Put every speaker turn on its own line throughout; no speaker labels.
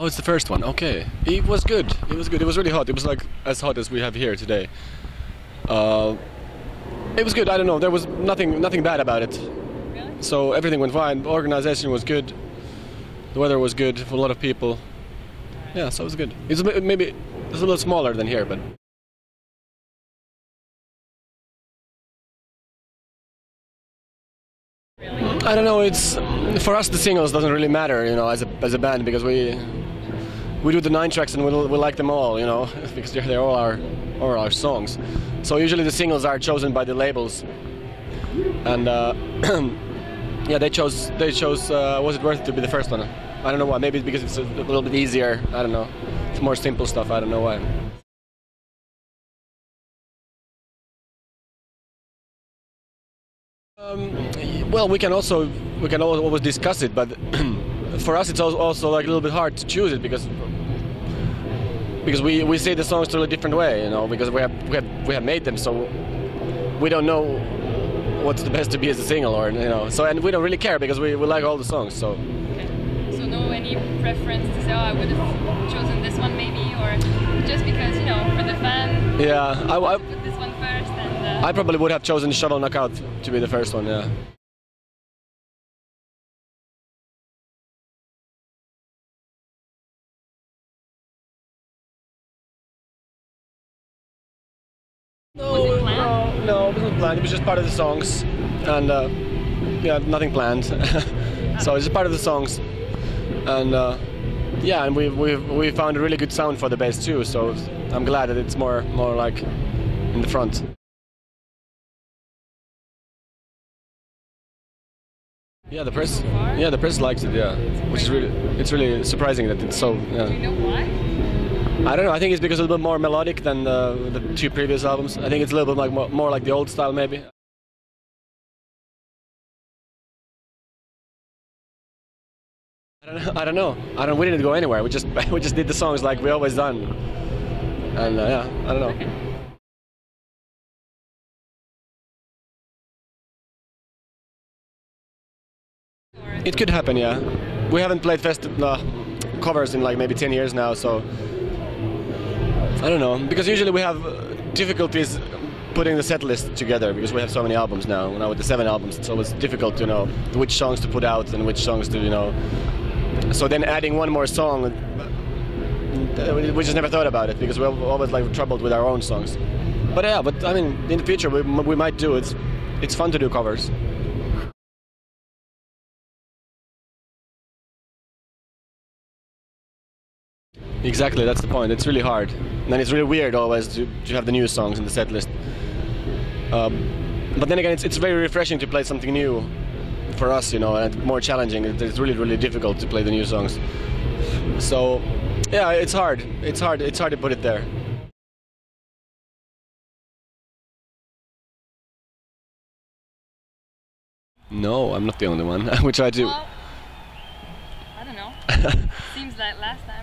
Oh, it's the first one. Okay. It was good. It was good. It was really hot. It was like as hot as we have here today. It was good. I don't know. There was nothing bad about it.
Really?
So everything went fine. The organization was good. The weather was good for a lot of people. Yeah, so it was good. It's maybe a little smaller than here, but.
Really?
I don't know. It's for us the singles doesn't really matter, you know, as a band, because we do the 9 tracks and we like them all, you know, because they're all our songs. So usually the singles are chosen by the labels, and yeah, they chose. Was it worth it to be the first one? I don't know why. Maybe it's because it's a little bit easier. I don't know. It's more simple stuff. I don't know why. Well, we can always discuss it, but for us it's also like a little bit hard to choose it because we say the songs totally different way, you know, because we have made them, so we don't know what's the best to be as a single, or you know. So, and we don't really care because we like all the songs. So.
Okay. So no any preference to say, oh, I would have chosen this one maybe, or just because, you know, for the fan.
Yeah, I
put this one first, and.
I probably would have chosen Shovel Knockout to be the first one. Yeah.
Was it planned?
No, it wasn't planned. It was just part of the songs, and yeah, nothing planned. So it's just part of the songs, and yeah, and we found a really good sound for the bass too. So I'm glad that it's more like in the front. Yeah, the press. Yeah, the press likes it. Yeah, which is really surprising that it's so. Yeah.
Do you know why?
I don't know. I think it's because it's a little bit more melodic than the 2 previous albums. I think it's a little bit like more like the old style, maybe. I don't know. We didn't go anywhere. We just did the songs like we always done. And yeah, I don't know.
Okay.
It could happen, yeah. We haven't played covers in like maybe 10 years now, so I don't know. Because usually we have difficulties putting the set list together because we have so many albums now. Now with the 7 albums, it's always difficult to know which songs to put out and which songs to, you know. So then adding one more song, we just never thought about it because we're always like troubled with our own songs. But yeah, but I mean, in the future we might do it. It's fun to do covers. Exactly, that's the point. It's really hard, and it's really weird always to have the new songs in the set list. But then again, it's very refreshing to play something new for us, you know, and more challenging. It's really difficult to play the new songs. So, yeah, it's hard. It's hard to put it there. No, I'm not the only one. We try to.
Well, I don't know. Seems like last time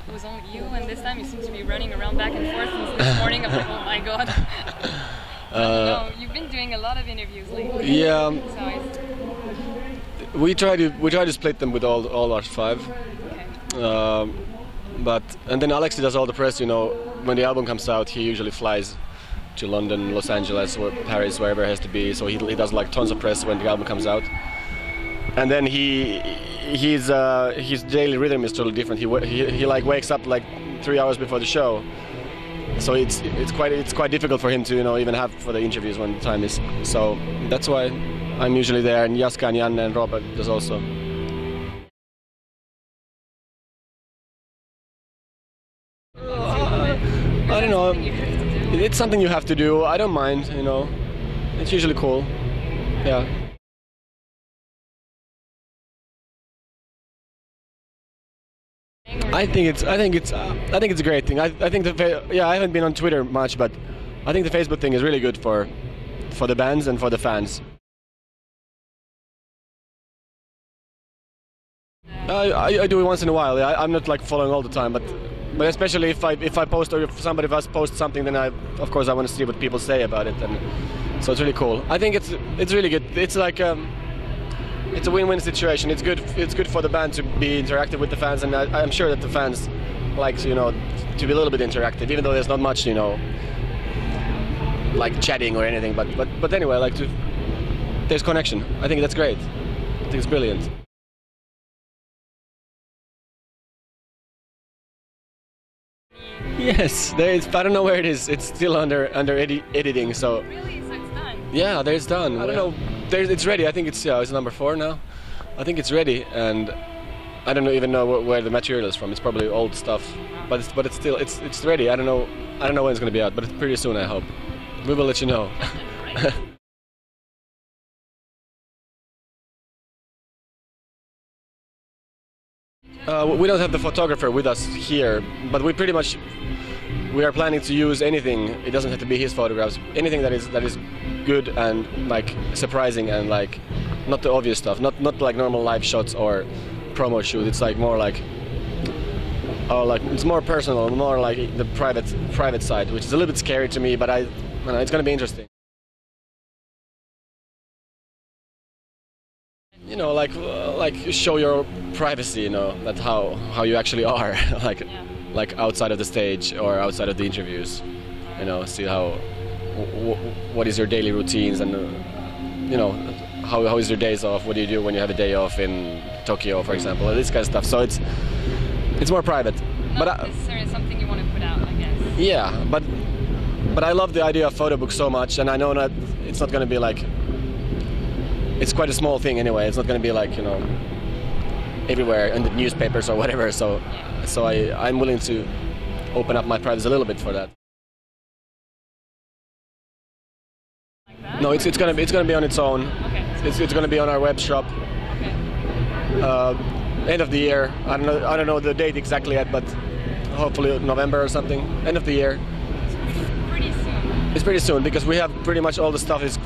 it was only you, and this time you seem to be running around back and forth since this morning. I'm like, oh my god. No, you've been doing a lot of interviews lately.
Yeah.
So
we try to split them with all our 5.
okay.
And then Alexi does all the press. You know, when the album comes out, he usually flies to London, Los Angeles, or Paris, wherever it has to be. So he does like tons of press when the album comes out. And then his daily rhythm is totally different. He like wakes up like 3 hours before the show, so it's quite difficult for him to, you know, even have for the interviews when the time is. So that's why I'm usually there, and Jaska and Janne and Robert does also. I don't know. It's something you have to do. I don't mind, you know. It's usually cool. Yeah. I think it's a great thing. I think I haven't been on Twitter much, but I think the Facebook thing is really good for the bands and for the fans. I do it once in a while. I'm not like following all the time, but especially if I post, or if somebody else posts something, then of course I want to see what people say about it, and so it's really cool. I think it's really good. It's like it's a win-win situation. It's good for the band to be interactive with the fans, and I'm sure that the fans like, you know, to be a little bit interactive, even though there's not much, you know, like chatting or anything. But anyway, like there's connection. I think that's great. I think it's brilliant. Yes, I don't know where it is. It's still under editing. So.
Really? So it's done?
Yeah, it's done. I don't know. It's ready. I think it's number 4 now. I think it's ready, and I don't even know where the material is from. It's probably old stuff, but it's still it's ready. I don't know when it's gonna be out, but it's pretty soon, I hope. We will let you know. We don't have the photographer with us here, but we are planning to use anything. It doesn't have to be his photographs. Anything that is good and like surprising and like not the obvious stuff. Not like normal live shots or promo shoot. It's like more like it's more personal, more like the private side, which is a little bit scary to me. But it's going to be interesting. You know, like show your privacy. You know, that's how you actually are. Like outside of the stage or outside of the interviews. You know, see what is your daily routines, and you know, how is your days off? What do you do when you have a day off in Tokyo, for example? This kind of stuff. So it's more private.
Not necessarily something you want to put out, I guess.
Yeah, but I love the idea of photo books so much, and I know that it's not going to be like. It's quite a small thing anyway. It's not going to be like, you know, everywhere in the newspapers or whatever. So I'm willing to open up my privacy a little bit for that.
Like that?
No, it's gonna be on its own.
Okay.
It's gonna be on our web shop.
Okay.
End of the year. I don't know the date exactly yet, but hopefully November or something. End of the year.
It's pretty soon.
It's pretty soon because we have pretty much all the stuff is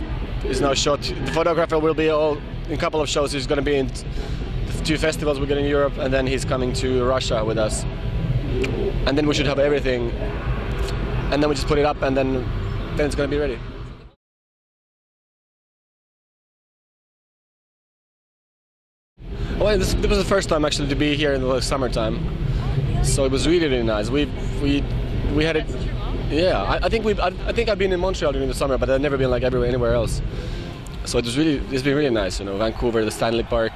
now shot. The photographer will be in a couple of shows. He's going to be in the 2 festivals we get in Europe, and then he's coming to Russia with us. And then we should have everything, and then we just put it up, and then it's going to be ready. Well, this was the first time actually to be here in the summertime, so it was really nice. We had it. Yeah, I think I've been in Montreal during the summer, but I've never been like anywhere else. So it's been really nice, you know. Vancouver, the Stanley Park,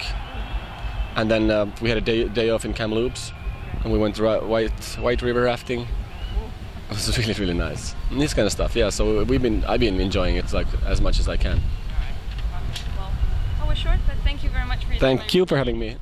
and then we had a day off in Kamloops, and we went White River rafting. It was really nice. And this kind of stuff, yeah. So I've been enjoying it like as much as I can.
All right. Well, I was short, but thank you very much for your time.
Thank you for having me.